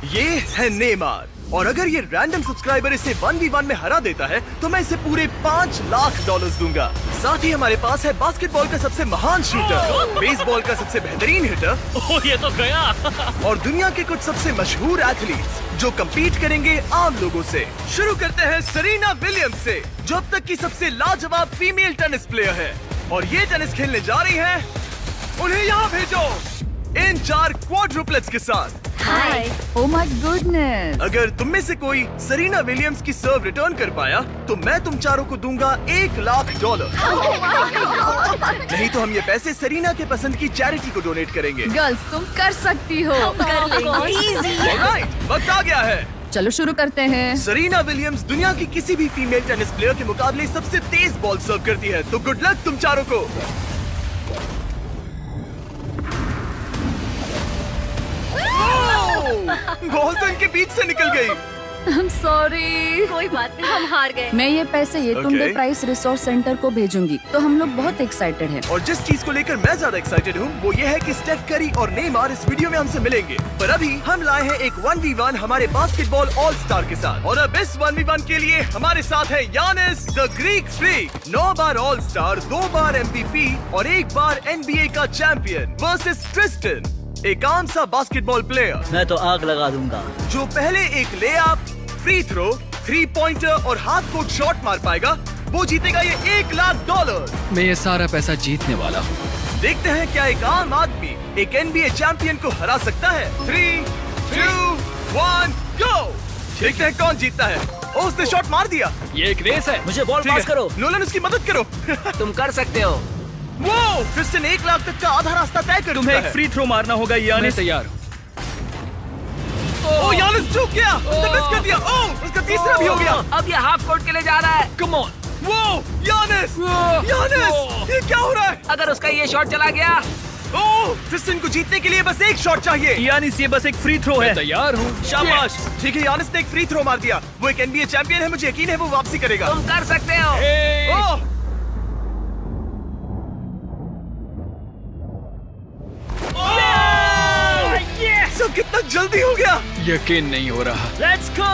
ये है नेमार, और अगर ये रैंडम सब्सक्राइबर इसे 1v1 में हरा देता है तो मैं इसे पूरे $5 लाख दूंगा। साथ ही हमारे पास है बास्केटबॉल का सबसे महान शूटर, बेसबॉल का सबसे बेहतरीन हिटर, ओह ये तो गया। और दुनिया के कुछ सबसे मशहूर एथलीट्स जो कम्पीट करेंगे आम लोगों से। शुरू करते हैं सेरेना विलियम्स से, जो अब तक की सबसे लाजवाब फीमेल टेनिस प्लेयर है, और ये टेनिस खेलने जा रही है। उन्हें यहाँ भेजो इन 4 क्वाड्रुप्लेट्स के साथ। हाय। Oh my goodness. अगर तुम में से कोई सेरेना विलियम्स की सर्व रिटर्न कर पाया तो मैं तुम चारों को दूंगा $1 लाख। नहीं तो हम ये पैसे सेरेना के पसंद की चैरिटी को डोनेट करेंगे। गर्ल्स तुम कर सकती हो। ऑलराइट, वक्त आ गया है। चलो शुरू करते हैं। सेरेना विलियम्स दुनिया की किसी भी फीमेल टेनिस प्लेयर के मुकाबले सबसे तेज बॉल सर्व करती है, तो गुड लक तुम चारों को। बॉल तो इनके बीच से निकल गई। I'm sorry। कोई बात नहीं, हम हार गए। मैं ये पैसे येतुंडे Okay. प्राइस रिसोर्स सेंटर को भेजूंगी, तो हम लोग बहुत एक्साइटेड हैं। और जिस चीज को लेकर मैं ज्यादा एक्साइटेड हूँ वो ये है कि स्टेफ करी और नेमार इस वीडियो में हमसे मिलेंगे। पर अभी हम लाए हैं एक 1v1 हमारे बास्केटबॉल ऑल स्टार के साथ, और अब इस 1v1 के लिए हमारे साथ है Yannis the Greek freak, 9 bar all star, 2 bar MVP और 1 बार NBA का चैंपियन, वर्सेस ट्रिस्टन, एक आम सा बास्केटबॉल प्लेयर मैं तो आग लगा दूंगा। जो पहले एक लेअप, फ्री थ्रो, 3 पॉइंटर और हाफ कोर्ट शॉट मार पाएगा, वो जीतेगा ये $1 लाख। मैं ये सारा पैसा जीतने वाला हूँ। देखते हैं क्या एक आम आदमी एक NBA चैंपियन को हरा सकता है। 3, 2, 1, गो। देखते हैं कौन जीतता है। ओ, उसने शॉट मार दिया। ये एक रेस है। मुझे बॉल ठीक पास है, करो। नोलन उसकी मदद करो। तुम कर सकते हो। वो ट्रिस्टन 1 लाख तक का आधा रास्ता तय कर चुका है। फ्री थ्रो मारना होगा मैं यानिस। तैयार हूँ। ओ, यानिस चूक गया। उसने मिस कर दिया। ओ, उसका तीसरा भी हो गया। अब ये हाफ कोर्ट के लिए जा रहा है। Come on. वो यानिस, यानिस, ये क्या हो रहा है? अगर उसका ये शॉट चला गया। ओ, ट्रिस्टन को जीतने के लिए बस एक शॉट चाहिए। यानिस ये बस एक फ्री थ्रो है। तैयार हूँ। शाबाश। ठीक है, यानिस ने एक फ्री थ्रो मार दिया। वो एक NBA चैंपियन है, मुझे यकीन है वो वापसी करेगा। तुम कर सकते हो। ओह! सब कितना जल्दी हो गया। यकीन नहीं हो रहा। Let's go.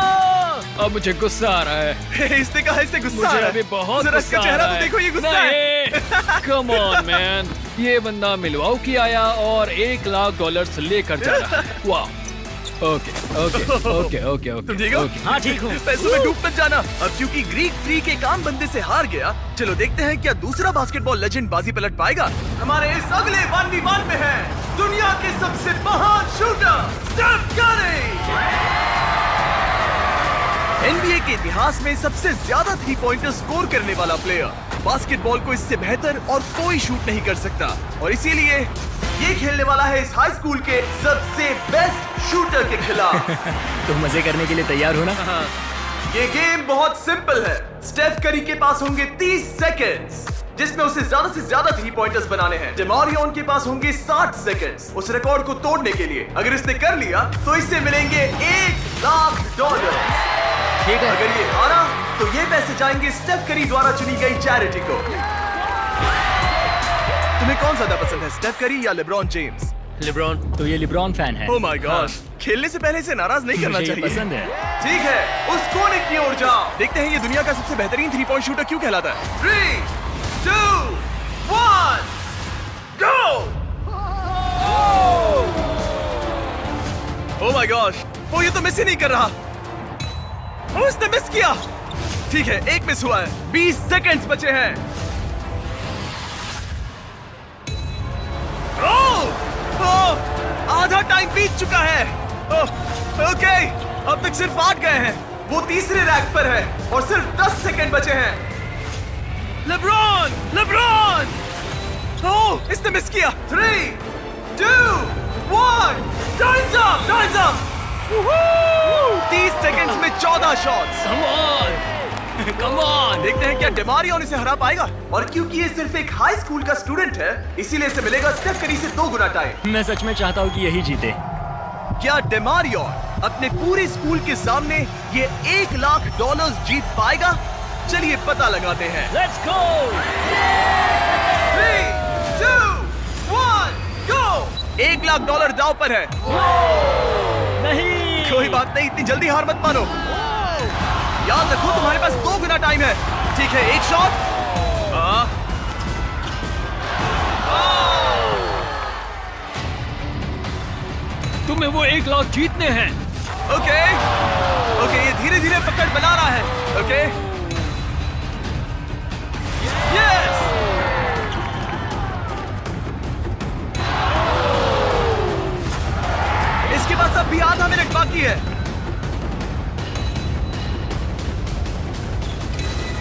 अब मुझे गुस्सा आ रहा है। इसने कहा इससे गुस्सा आ मुझे रहा अभी है। बहुत जरा गुस्सा इसका आ चेहरा रहा तो है। देखो, ये गुस्सा है। Come on man. ये बंदा मिलवाउकी आया और $1 लाख लेकर जा रहा है। वाह। Okay okay okay okay okay. तुम ठीक हो? हाँ ठीक हूँ। पैसों में डूब मत जाना। अब क्योंकि ग्रीक फ्रीक एक आम बंदे से हार गया, चलो देखते हैं क्या दूसरा बास्केटबॉल लेजेंड बाजी पलट पाएगा। हमारे इस अगले 1v1 में है दुनिया के सबसे महान शूटर स्टेफ करी। NBA के इतिहास में सबसे ज्यादा 3 पॉइंटर स्कोर करने वाला प्लेयर। बास्केटबॉल को इससे बेहतर और कोई शूट नहीं कर सकता, और इसीलिए ये खेलने वाला है इस हाई स्कूल के सबसे बेस्ट शूटर के खिलाफ। तुम मजे करने के लिए तैयार हो ना? ये गेम बहुत सिंपल है। स्टेफ करी के पास होंगे 30 सेकंड्स, जिसमें उसे ज्यादा से ज्यादा 3 पॉइंटर्स बनाने हैं। डेमारियन के पास होंगे 60 सेकंड्स उस रिकॉर्ड को तोड़ने के लिए। अगर इसने कर लिया तो इससे मिलेंगे $1 लाख। ठीक है। अगर ये हारा तो ये पैसे जाएंगे स्टेफ करी द्वारा चुनी गई चैरिटी को। तुम्हें कौन ज्यादा पसंद है, स्टेफ करी या लेब्रॉन जेम्स? लिब्रॉन। तो ये लिब्रॉन फैन है। ओह माय गॉड, खेलने से पहले इसे नाराज नहीं करना मुझे ये चाहिए। पसंद है। ठीक है, उस कोने की ओर जाओ। देखते हैं ये दुनिया का सबसे बेहतरीन 3 पॉइंट शूटर क्यों कहलाता है। 3, 2, 1, गो। ओह माय गॉश, वो ये तो मिस ही नहीं कर रहा। ओ, इसने मिस किया। ठीक है, एक मिस हुआ है। 20 सेकंड्स बचे हैं। आधा टाइम बीत चुका है। ओके, अब तक सिर्फ 8 गए हैं। वो तीसरे रैक पर है और सिर्फ 10 सेकंड बचे हैं। LeBron, LeBron! ओह, इसने मिस किया। 3, 2, 1, times up, times up. 30 seconds में 14 shots. Come on, come on. देखते हैं क्या डेमारियन इसे हरा पाएगा। और क्योंकि ये सिर्फ एक हाई स्कूल का स्टूडेंट है, इसीलिए इसे मिलेगा स्टेफ करी से 2 गुना टाइम। मैं सच में चाहता हूँ कि यही जीते। क्या डेमारियन अपने पूरे स्कूल के सामने ये $1 लाख जीत पाएगा? चलिए पता लगाते हैं। Let's go. 3, 2, 1, गो। $1 लाख दांव पर है। नहीं। कोई बात नहीं, इतनी जल्दी हार मत मानो। याद रखो तुम्हारे पास 2 गुना टाइम है। ठीक है, एक शॉट। तुम्हें वो 1 लाख जीतने हैं। ओके, ये धीरे धीरे पकड़ बना रहा है। Okay, yes. इसके बाद अब भी आधा मिनट बाकी है।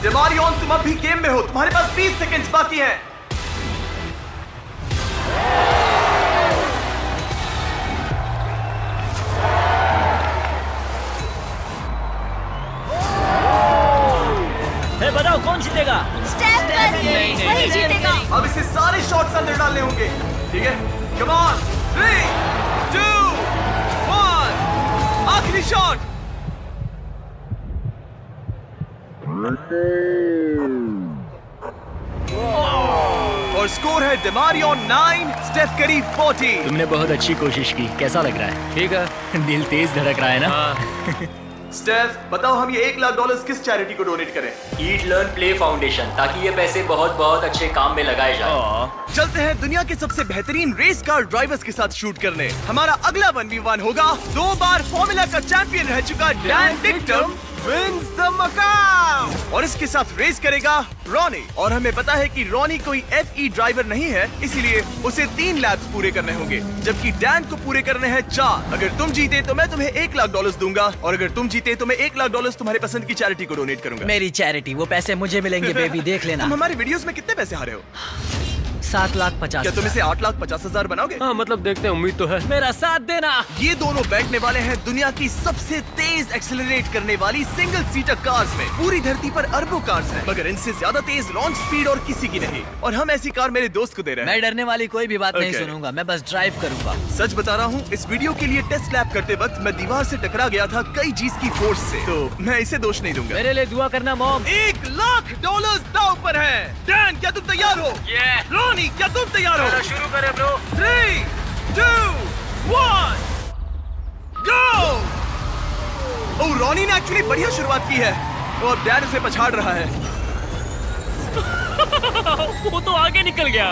डेमारियन, तुम अब भी गेम में हो, तुम्हारे पास 20 सेकंड्स बाकी हैं। बताओ कौन जीतेगा? वही जीतेगा। अब इसे सारे शॉट्स अंदर डालने होंगे। ठीक है, कम ऑन, 3, 2, 1, आखिरी शॉट। और स्कोर है डेमारियन 9, स्टेफ करी 40। तुमने बहुत अच्छी कोशिश की। कैसा लग रहा है? ठीक है। दिल तेज धड़क रहा है ना? स्टेफ, बताओ हम ये $1 लाख किस चैरिटी को डोनेट करें? ईट लर्न प्ले फाउंडेशन, ताकि ये पैसे बहुत बहुत अच्छे काम में लगाए जाए। चलते हैं दुनिया के सबसे बेहतरीन रेस कार ड्राइवर्स के साथ शूट करने। हमारा अगला 1v1 होगा 2 बार फॉर्मूला का चैंपियन रह चुका डैन टिक्टम विंस द मकाम, और इसके साथ रेस करेगा रॉनी। और हमें पता है कि रॉनी कोई FE ड्राइवर नहीं है, इसीलिए उसे 3 लैप्स पूरे करने होंगे, जबकि डैन को पूरे करने हैं 4। अगर तुम जीते तो मैं तुम्हें $1 लाख दूंगा, और अगर तुम जीते तो मैं $1 लाख तुम्हारे पसंद की चैरिटी को डोनेट करूंगा। मेरी चैरिटी, वो पैसे मुझे मिलेंगे बेबी, देख लेना। तुम हमारी वीडियोस में कितने पैसे हारे हो? 7,50,000। क्या तुम इसे 8,50,000 बनाओगे? हाँ, मतलब देखते हैं, उम्मीद तो है। मेरा साथ देना। ये दोनों बैठने वाले हैं दुनिया की सबसे तेज एक्सेलरेट करने वाली सिंगल सीटर कार्स में। पूरी धरती पर अरबों कार्स हैं, मगर इनसे ज्यादा तेज लॉन्च स्पीड और किसी की नहीं। और हम ऐसी कार मेरे दोस्त को दे रहे हैं। मैं डरने वाली कोई भी बात नहीं Okay. सुनूंगा, मैं बस ड्राइव करूंगा। सच बता रहा हूँ, इस वीडियो के लिए टेस्ट लैब करते वक्त मैं दीवार से टकरा गया था कई G's की फोर्स से, तो मैं इसे दोष नहीं दूंगा। मेरे लिए दुआ करना मॉम। $1 लाख दांव पर है। डैन, क्या तुम तैयार हो? रॉनी, क्या तुम तैयार हो? शुरू करें ब्रो। 3, 2, 1, गो! ओह, रॉनी ने एक्चुअली बढ़िया शुरुआत की है। वो अब डैन उसे पछाड़ रहा है। वो तो आगे निकल गया।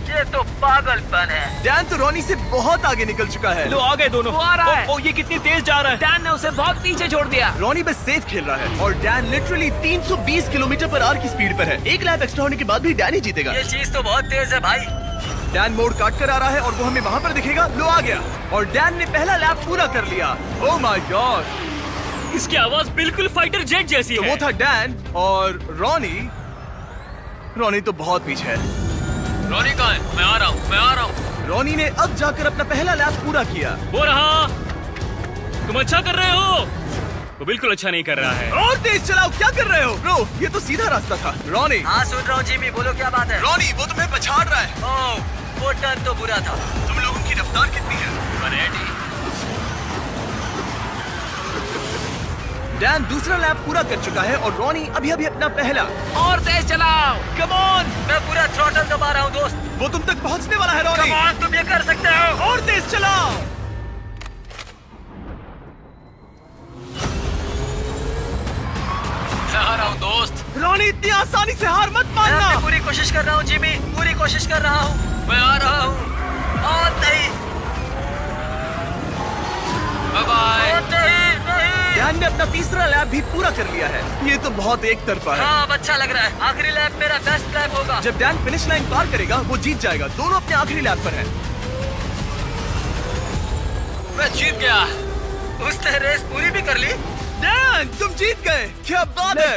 ये तो पागलपन है। डैन तो रॉनी से बहुत आगे निकल चुका है। लो, आ गए दोनों। वो आ रहा है। ओ, ये कितनी तेज जा रहा है। डैन ने उसे बहुत पीछे छोड़ दिया। रॉनी बस सेफ खेल रहा है, और Dan literally 320 kilometre per hour की स्पीड पर है। 1 लैप एक्स्ट्रा होने के बाद भी डैन ही जीतेगा। ये चीज तो बहुत तेज है भाई। डैन मोड़ काट कर आ रहा है, और वो हमें वहाँ पर दिखेगा। लो, आ गया, और डैन ने पहला लैप पूरा कर लिया। ओह माय गॉड, इसकी आवाज बिल्कुल फाइटर जेट जैसी तो है। वो था डैन, और रॉनी तो बहुत पीछे है। रॉनी कहाँ है? मैं आ रहा हूँ। रॉनी ने अब जाकर अपना पहला लैप पूरा किया। वो रहा। तुम अच्छा कर रहे हो। वो बिल्कुल अच्छा नहीं कर रहा है। और तेज चलाओ, क्या कर रहे हो ब्रो? ये तो सीधा रास्ता था। रॉनी, हाँ सुन रहा हूँ जिमी, बोलो क्या बात है? रॉनी, वो तुम्हें पछाड़ रहा है। ओह, वो टर्न तो बुरा था। तुम लोगों की रफ्तार कितनी है? डैन दूसरा लैप पूरा कर चुका है, और रॉनी अभी अपना पहला। और तेज चलाओ। कम ऑन, मैं पूरा थ्रॉटल दबा रहा हूँ दोस्त। वो तुम तक पहुंचने वाला है रॉनी। कम ऑन, तुम ये कर सकते हो। और तेज चलाओ। मैं आ रहा हूँ दोस्त। रॉनी, इतनी आसानी से हार मत मानना। मैं पूरी कोशिश कर रहा हूँ जिमी, पूरी कोशिश कर रहा हूँ। मैं आ रहा हूँ। और नहीं, बाय। और नहीं। डैन ने अपना तीसरा लैप भी पूरा कर लिया है। ये तो बहुत एक तरफा है। हाँ, अब अच्छा लग रहा है। आखिरी लैप मेरा बेस्ट लैप होगा। जब डैन फिनिश लाइन पार करेगा, वो जीत जाएगा। दोनों अपने आखिरी लैप पर हैं। मैं जीत गया। उसने रेस पूरी भी कर ली। डैन, तुम जीत गए। क्या बात है।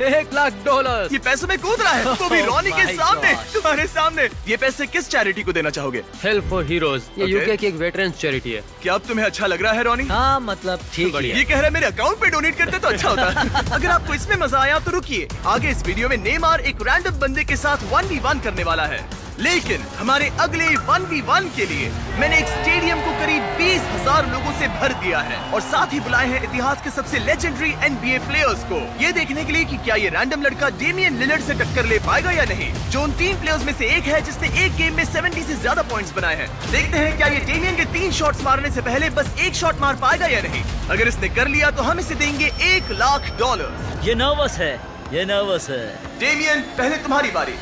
$1 लाख। ये पैसों में कूद रहा है, वो भी रॉनी के my सामने, God. तुम्हारे सामने। ये पैसे किस चैरिटी को देना चाहोगे? Help for heroes. ये Okay. यूके की एक वेटरन्स चैरिटी है। क्या अब तुम्हें अच्छा लग रहा है रॉनी? हाँ मतलब ठीक ही है। ये कह रहा है मेरे अकाउंट पे डोनेट करते तो अच्छा होता। अगर आपको इसमें मजा आया तो रुकिए, आगे इस वीडियो में नेमार एक रैंडम बंदे के साथ 1v1 करने वाला है। लेकिन हमारे अगले 1v1 के लिए मैंने एक स्टेडियम को करीब 20,000 लोगों से भर दिया है और साथ ही बुलाए हैं इतिहास के सबसे लेजेंडरी NBA प्लेयर्स को, ये देखने के लिए कि क्या ये रैंडम लड़का डेमियन लिलर्ड से टक्कर ले पाएगा या नहीं, जो उन 3 प्लेयर्स में से एक है जिसने एक गेम में 70 से ज्यादा पॉइंट्स बनाए हैं। देखते हैं क्या ये डेमियन के 3 शॉट्स मारने से पहले बस एक शॉट मार पाएगा या नहीं। अगर इसने कर लिया तो हम इसे देंगे $1,00,000। ये नर्वस है, ये नर्वस है। डेमियन, पहले तुम्हारी बारी।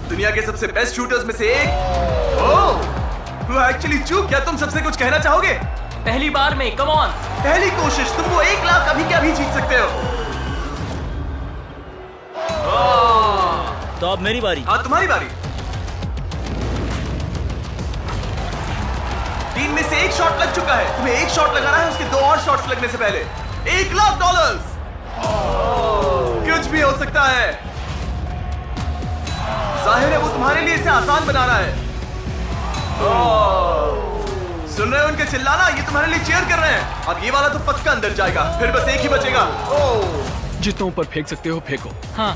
दुनिया के सबसे बेस्ट शूटर्स में से एक। ओह, एक्चुअली चूक, क्या तुम सबसे कुछ कहना चाहोगे? पहली बार में, कम ऑन। पहली कोशिश, तुम वो 1,00,000 अभी क्या भी जीत सकते हो। तो अब मेरी बारी। हाँ, तुम्हारी बारी। 3 में से एक शॉट लग चुका है, तुम्हें एक शॉट लगाना है उसके 2 और शॉट्स लगने से पहले। $1,00,000। कुछ भी हो सकता है। जाहिर है वो तुम्हारे लिए इसे आसान बना रहा है। सुन रहे हो उनके चिल्लाना? ये तुम्हारे लिए चीयर कर रहे हैं। अब ये वाला तो पक्का अंदर जाएगा, फिर बस एक ही बचेगा। जितना ऊपर फेंक सकते हो फेंको। हाँ।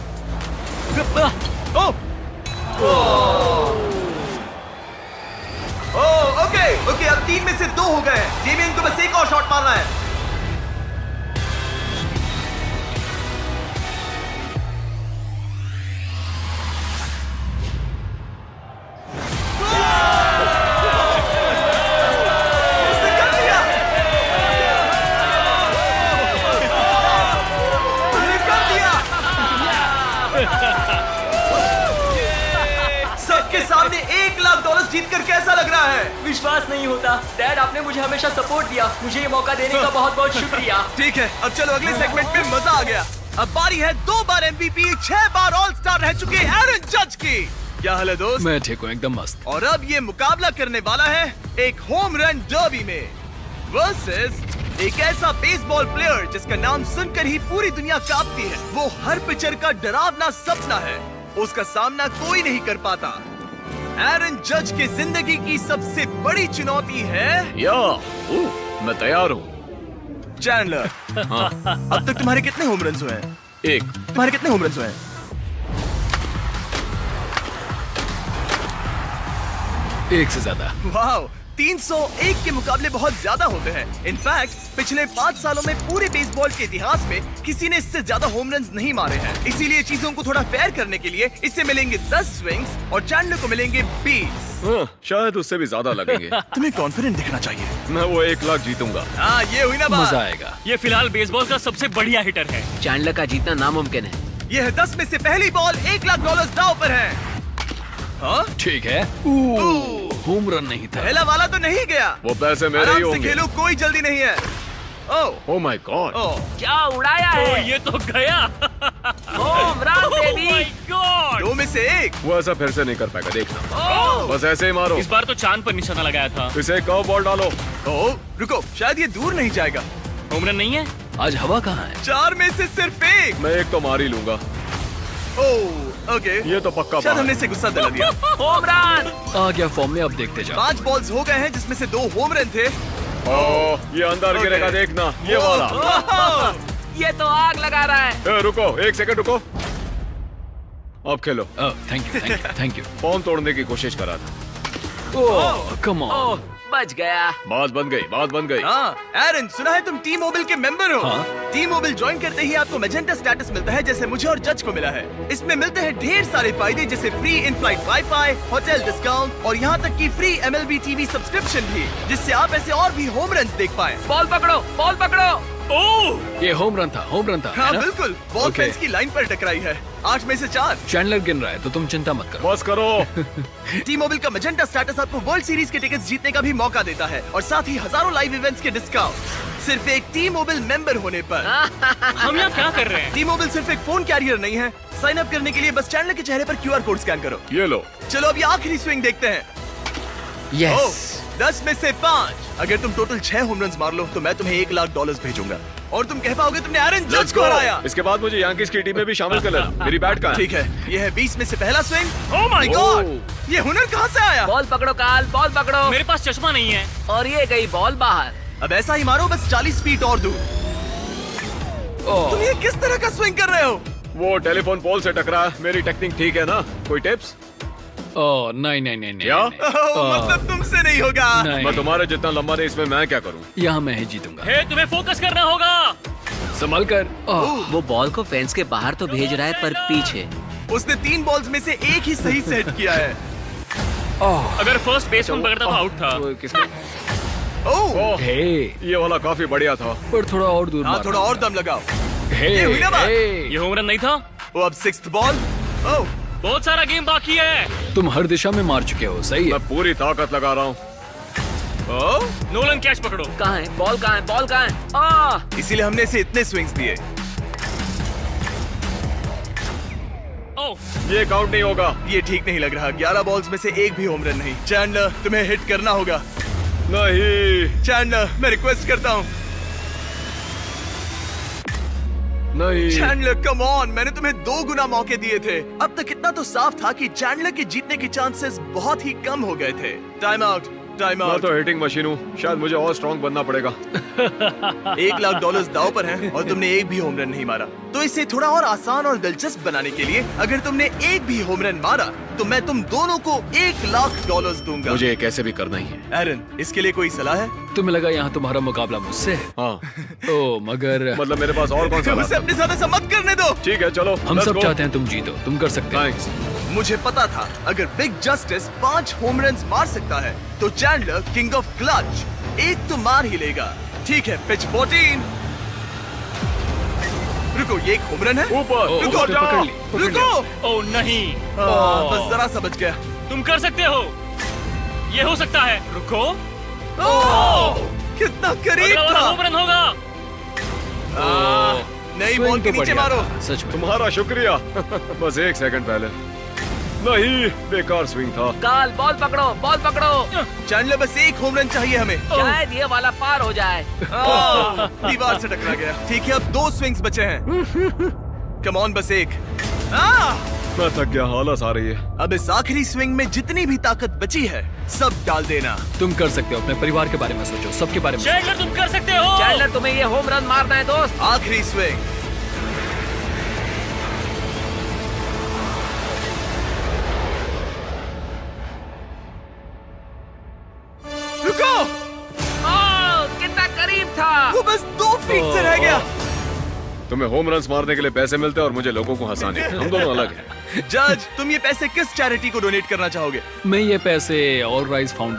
ओके, अब 3 में से 2 हो गए हैं। डेमियन को बस एक और शॉट मारना है। उसने कर दिया। उसने कर दिया। सबके सामने $1,00,000 जीतकर कैसा लग रहा है? विश्वास नहीं होता। डैड, आपने मुझे हमेशा सपोर्ट दिया, मुझे ये मौका देने का बहुत बहुत शुक्रिया। ठीक है, अब चलो अगले सेगमेंट में मजा आ गया। अब बारी है 2 बार MVP, 6 बार ऑल स्टार रह चुके एरन जज की। क्या हाल है दोस्त? मैं ठीक हूँ, एकदम मस्त। और अब ये मुकाबला करने वाला है एक होम रन डर्बी में वर्सेस एक ऐसा बेसबॉल प्लेयर जिसका नाम सुनकर ही पूरी दुनिया कांपती है। वो हर पिचर का डरावना सपना है, उसका सामना कोई नहीं कर पाता। एरन जज के जिंदगी की सबसे बड़ी चुनौती है मैं तैयार हूँ। चैंडलर। अब तक तुम्हारे कितने होम रन्स हुए हैं? 1। तुम्हारे कितने होम रन्स हुए हैं? 1 से ज्यादा। वाह, 301 के मुकाबले बहुत ज्यादा होते हैं। इनफैक्ट पिछले 5 सालों में पूरे बेसबॉल के इतिहास में किसी ने इससे ज्यादा होम रन्स नहीं मारे हैं। इसीलिए चीजों को थोड़ा फेयर करने के लिए इससे मिलेंगे 10 स्विंग्स और चैंडलर को मिलेंगे 20। शायद उससे भी ज्यादा लगेंगे। तुम्हें कॉन्फिडेंट दिखना चाहिए। मैं वो 1,00,000 जीतूंगा। हाँ, ये हुई ना बात। मजा आएगा। ये फिलहाल बेसबॉल का सबसे बढ़िया हिटर है। चैंडलर का जीतना नामुमकिन है। ये है 10 में से पहली बॉल, $1,00,000 दांव पर है। हाँ? ठीक है। होम रन नहीं था। पहला वाला तो नहीं गया। वो पैसे मेरे ही आराम से होंगे। खेलो, कोई जल्दी नहीं है। Oh my God. क्या उड़ाया है? ये तो गया। Home run Oh my baby. God! 2 में से 1। वो ऐसा फिर से नहीं कर पाएगा, देखना। बस ऐसे ही मारो। इस बार तो चांद पर निशाना लगाया था। इसे कर्व बॉल डालो। रुको, शायद ये दूर नहीं जाएगा। होम रन नहीं है। आज हवा कहाँ है? 4 में से सिर्फ 1। मैं एक तो मार ही लूंगा। ओके, ये तो पक्का शायद बात हमने है। इसे गुस्सा दिला दिया। Home run. आ गया फॉर्म में, अब देखते जाओ। 5 बॉल्स हो गए हैं जिसमें से 2 होम रन थे। ये अंदर Okay. गिरेगा, देखना। ये वाला। ये तो आग लगा रहा है। रुको, 1 सेकंड रुको। अब खेलो। Thank you, thank you, thank you. Form तोड़ने की कोशिश करा था। ओह, कम ऑन। ओह, बच गया। बात बन गई, बात बन गई। हाँ, एरन, सुना है तुम टी मोबाइल के मेंबर हो? हाँ। टी मोबाइल ज्वाइन करते ही आपको मैजेंटा स्टेटस मिलता है, जैसे मुझे और जज को मिला है। इसमें मिलते हैं ढेर सारे फायदे, जैसे free in flight wifi, hotel discount और यहाँ तक की फ्री MLB TV सब्सक्रिप्शन भी, जिससे आप ऐसे और भी होम रन देख पाए। बॉल पकड़ो, बॉल पकड़ो। ओह, ये होम रन था, होम रन था। हाँ है ना? बिल्कुल, बॉल Okay. फेंस की लाइन पर टकराई है। 8 में से 4। चैंडलर गिन रहा है तो तुम चिंता मत करो। बस करो। टी मोबाइल का मैजेंटा स्टेटस आपको वर्ल्ड सीरीज के टिकट्स जीतने का भी मौका देता है और साथ ही हजारों लाइव इवेंट्स के डिस्काउंट सिर्फ एक टी मोबाइल मेंबर होने पर। हम यहाँ क्या कर रहे हैं? टी मोबाइल सिर्फ एक फोन कैरियर नहीं है। साइन अप करने के लिए बस चैनल के चेहरे पर QR कोड स्कैन करो। ये लो। चलो अब ये आखिरी स्विंग देखते हैं। यस। 10 में से 5। अगर तुम टोटल 6 होम रन्स मार लो तो मैं तुम्हें $1,00,000 भेजूंगा और तुम कह पाओगे तुमने एरन जज Let's को go. हराया। इसके बाद मुझे यांकीज की टीम में भी शामिल कर लेना। मेरी बैट कहाँ है? ठीक है, ये है 20 में से पहला swing. Oh my God, God! ये हुनर कहाँ से आया? बॉल पकड़ो काल, बॉल पकड़ो। मेरे पास चश्मा नहीं है। और ये गई बॉल बाहर। अब ऐसा ही मारो, बस 40 फीट और दूर। तुम ये किस तरह का स्विंग कर रहे हो? वो टेलीफोन पोल से टकरा। मेरी टेक्निक ठीक है ना? कोई टिप्स? ओह नहीं नहीं नहीं नहीं क्या? नहीं। ओह, मतलब तुमसे नहीं होगा। नहीं। मैं तुम्हारे जितना लंबा नहीं, इसमें मैं क्या करूं? यहाँ मैं ही जीतूंगा। हे तुम्हें फोकस करना होगा। संभल कर। ओह, वो बॉल को फेंस के बाहर तो भेज रहा है पर पीछे। उसने 3 बॉल्स में से एक ही सही सेट किया है। अगर फर्स्ट बेसमैन पकड़ता तो आउट था। वो किसने? ओह, हे, ये वाला काफी बढ़िया था। पर थोड़ा और दूर हाँ मारना। थोड़ा और दम लगाओ। हे, ये हुई ना बात? हे, ये होम रन नहीं था। वो अब 6th बॉल। ओह, बहुत सारा गेम बाकी है। तुम हर दिशा में मार चुके हो, सही है। मैं पूरी ताकत लगा रहा हूँ। ओह, नोलन कैच पकड़ो। कहाँ है बॉल? कहाँ है बॉल? कहाँ है? इसीलिए हमने इसे इतने स्विंग्स दिए। ओह ये काउंट नहीं होगा। ये ठीक नहीं लग रहा। 11 बॉल्स में से एक भी होम रन नहीं। चैंडलर, तुम्हें हिट करना होगा। नहीं चैंडलर, मैं रिक्वेस्ट करता हूँ। नहीं। चैंडलर कम ऑन, मैंने तुम्हें 2 गुना मौके दिए थे। अब तक इतना तो साफ था कि चैंडलर के जीतने के चांसेस बहुत ही कम हो गए थे। टाइम आउट, टाइम मैं आउट। तो हिटिंग मशीन हूँ, शायद मुझे और स्ट्रॉन्ग बनना पड़ेगा। $1 लाख दाव पर हैं और तुमने एक भी होम रन नहीं मारा। तो इसे थोड़ा और आसान और दिलचस्प बनाने के लिए अगर तुमने एक भी होम रन मारा तो मैं तुम दोनों को $1 लाख दूंगा। मुझे ये कैसे भी करना ही है। एरन, इसके लिए कोई सलाह है? तुम्हें लगा यहाँ तुम्हारा मुकाबला मुझसे है? हाँ, ओह, मगर मतलब मेरे पास और कौन सा उसे अपने साथ ऐसा मत करने दो। ठीक है चलो, हम let's सब go. चाहते हैं तुम जीतो, तुम कर सकते हो। थैंक्स। मुझे पता था अगर बिग जस्टिस 5 होम रन मार सकता है तो चैंडलर किंग ऑफ क्लच एक तो मार ही लेगा। ठीक है, पिच 14। रुको, ये एक होम रन है? ऊपर ओह, रुको, उसने पकड़ ली, पकड़ लिया। रुको। ओह नहीं, बस जरा सा बच गया। तुम कर सकते हो। ये हो सकता है। रुको, कितना करीब अगला वाला था। होम रन होगा। नई स्विंग बॉल के तो नीचे बढ़िया मारो। था, सच में। तुम्हारा शुक्रिया। बस 1 सेकंड पहले। नहीं, बेकार स्विंग था। काल बॉल पकड़ो, बॉल पकड़ो। चैंडलर, बस एक होम रन चाहिए हमें। शायद ये वाला पार हो जाए। दीवार से टकरा गया। ठीक है, अब 2 स्विंग्स बचे हैं। कम ऑन, बस एक। मैं थक गया, आलस आ रही है। अब इस आखिरी स्विंग में जितनी भी ताकत बची है सब डाल देना। तुम कर सकते हो, अपने परिवार के बारे में सोचो, सबके बारे में सोचो। चैंडलर तुम कर सकते हो। चैंडलर, तुम्हें ये होम रन मारना है दोस्त। आखिरी स्विंग। रुको, कितना करीब था। वो बस 2 फीट से रह गया। तुम्हें होम रन्स मारने के लिए पैसे मिलते हैं और मुझे लोगों को हंसाने। हम दोनों अलग हैं। जज, तुम ये पैसे किस चैरिटी को डोनेट करना चाहोगे? मैं ये पैसे ऑल राइज फाउंडेशन